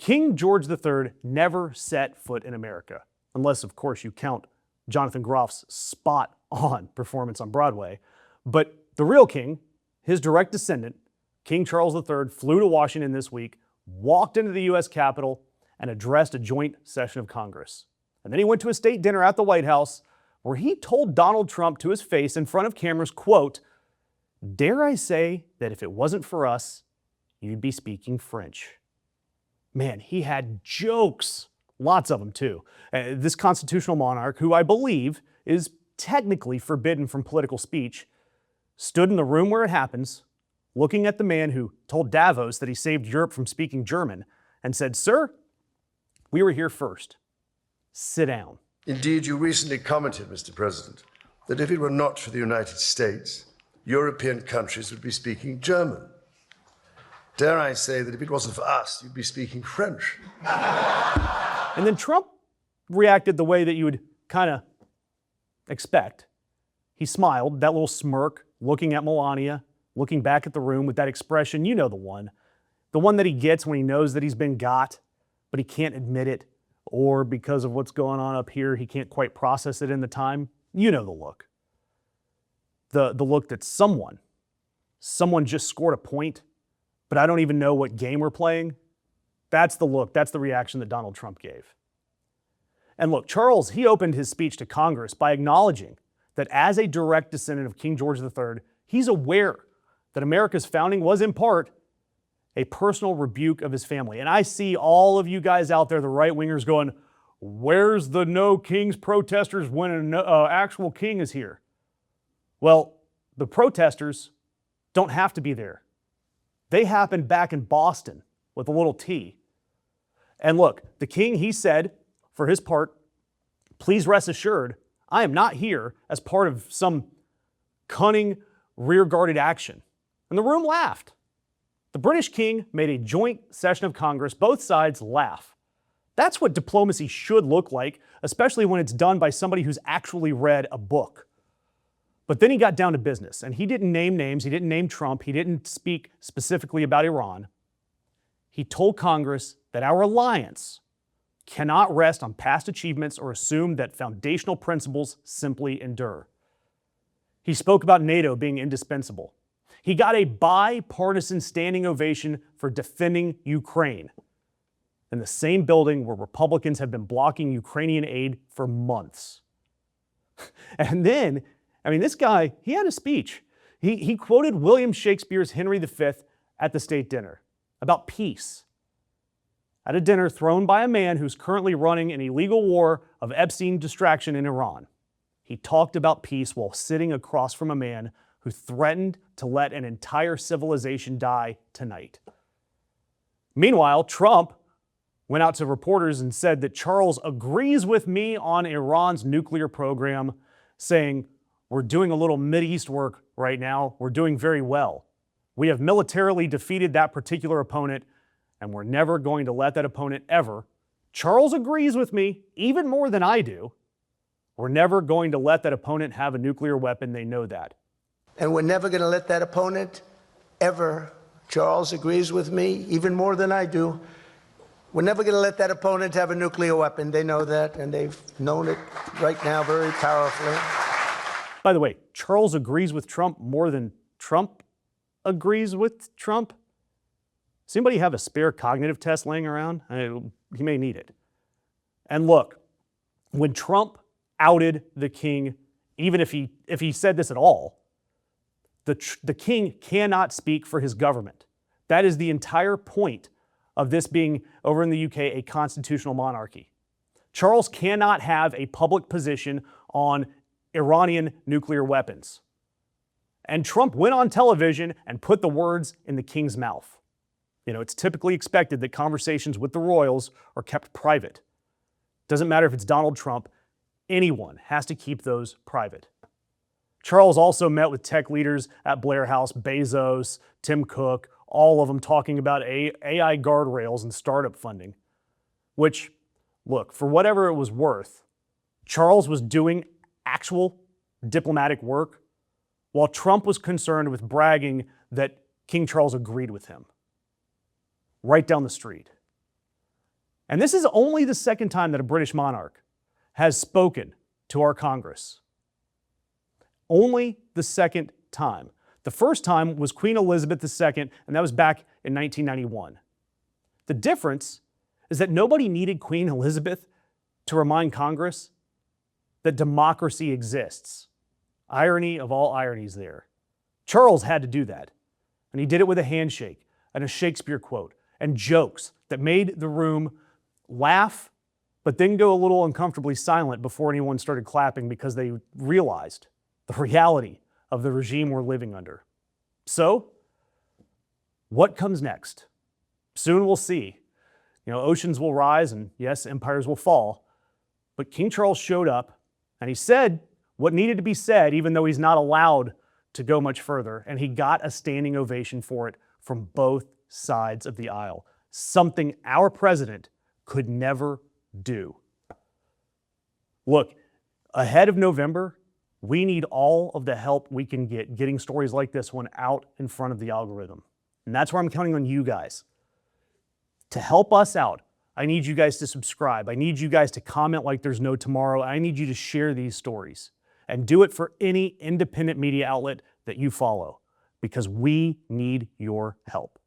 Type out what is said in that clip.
King George III never set foot in America, unless, of course, you count Jonathan Groff's spot-on performance on Broadway. But the real king, his direct descendant, King Charles III, flew to Washington this week, walked into the U.S. Capitol, and addressed a joint session of Congress. And then he went to a state dinner at the White House where he told Donald Trump to his face in front of cameras, quote, "Dare I say that if it wasn't for us, you'd be speaking French." Man, he had jokes. Lots of them, too. This constitutional monarch, who I believe is technically forbidden from political speech, stood in the room where it happens, looking at the man who told Davos that he saved Europe from speaking German, and said, "Sir, we were here first. Sit down." Indeed, you recently commented, Mr. President, that if it were not for the United States, European countries would be speaking German. Dare I say that if it wasn't for us, you'd be speaking French. And then Trump reacted the way that you would kind of expect. He smiled, that little smirk, looking at Melania, looking back at the room with that expression, you know the one that he gets when he knows that he's been got, but he can't admit it, or because of what's going on up here, he can't quite process it in the time. You know the look. The look that someone just scored a point, but I don't even know what game we're playing. That's the look, that's the reaction that Donald Trump gave. And look, Charles, he opened his speech to Congress by acknowledging that as a direct descendant of King George III, he's aware that America's founding was in part a personal rebuke of his family. And I see all of you guys out there, the right-wingers, going, "Where's the no kings protesters when an actual king is here?" Well, the protesters don't have to be there. They happened back in Boston with a little T. And look, the king, he said, for his part, "Please rest assured, I am not here as part of some cunning, rear-guarded action." And the room laughed. The British king made a joint session of Congress. Both sides laugh. That's what diplomacy should look like, especially when it's done by somebody who's actually read a book. But then he got down to business, and he didn't name names, he didn't name Trump, he didn't speak specifically about Iran. He told Congress that our alliance cannot rest on past achievements or assume that foundational principles simply endure. He spoke about NATO being indispensable. He got a bipartisan standing ovation for defending Ukraine in the same building where Republicans have been blocking Ukrainian aid for months. And then, this guy, he had a speech. He quoted William Shakespeare's Henry V at the state dinner about peace. At a dinner thrown by a man who's currently running an illegal war of Epstein distraction in Iran. He talked about peace while sitting across from a man who threatened to let an entire civilization die tonight. Meanwhile, Trump went out to reporters and said that Charles agrees with me on Iran's nuclear program, saying, "We're doing a little Mideast work right now. We're doing very well. We have militarily defeated that particular opponent, and we're never going to let that opponent ever. Charles agrees with me, even more than I do. We're never going to let that opponent have a nuclear weapon. They know that. And we're never going to let that opponent ever. Charles agrees with me, even more than I do. We're never going to let that opponent have a nuclear weapon. They know that, and they've known it right now very powerfully." By the way, Charles agrees with Trump more than Trump agrees with Trump. Does anybody have a spare cognitive test laying around? He may need it. And look, when Trump outed the king, even if he said this at all, the king cannot speak for his government. That is the entire point of this being, over in the UK, a constitutional monarchy. Charles cannot have a public position on Iranian nuclear weapons. And Trump went on television and put the words in the king's mouth. It's typically expected that conversations with the royals are kept private. Doesn't matter if it's Donald Trump, anyone has to keep those private. Charles also met with tech leaders at Blair House, Bezos, Tim Cook, all of them talking about AI guardrails and startup funding, which, look, for whatever it was worth, Charles was doing actual diplomatic work while Trump was concerned with bragging that King Charles agreed with him. Right down the street. And this is only the second time that a British monarch has spoken to our Congress. Only the second time. The first time was Queen Elizabeth II, and that was back in 1991. The difference is that nobody needed Queen Elizabeth to remind Congress that democracy exists. Irony of all ironies there. Charles had to do that, and he did it with a handshake and a Shakespeare quote and jokes that made the room laugh, but then go a little uncomfortably silent before anyone started clapping because they realized the reality of the regime we're living under. So, what comes next? Soon we'll see. Oceans will rise and yes, empires will fall. But King Charles showed up and he said what needed to be said, even though he's not allowed to go much further. And he got a standing ovation for it from both sides of the aisle. Something our president could never do. Look, ahead of November, we need all of the help we can get getting stories like this one out in front of the algorithm. And that's where I'm counting on you guys. To help us out, I need you guys to subscribe. I need you guys to comment like there's no tomorrow. I need you to share these stories and do it for any independent media outlet that you follow because we need your help.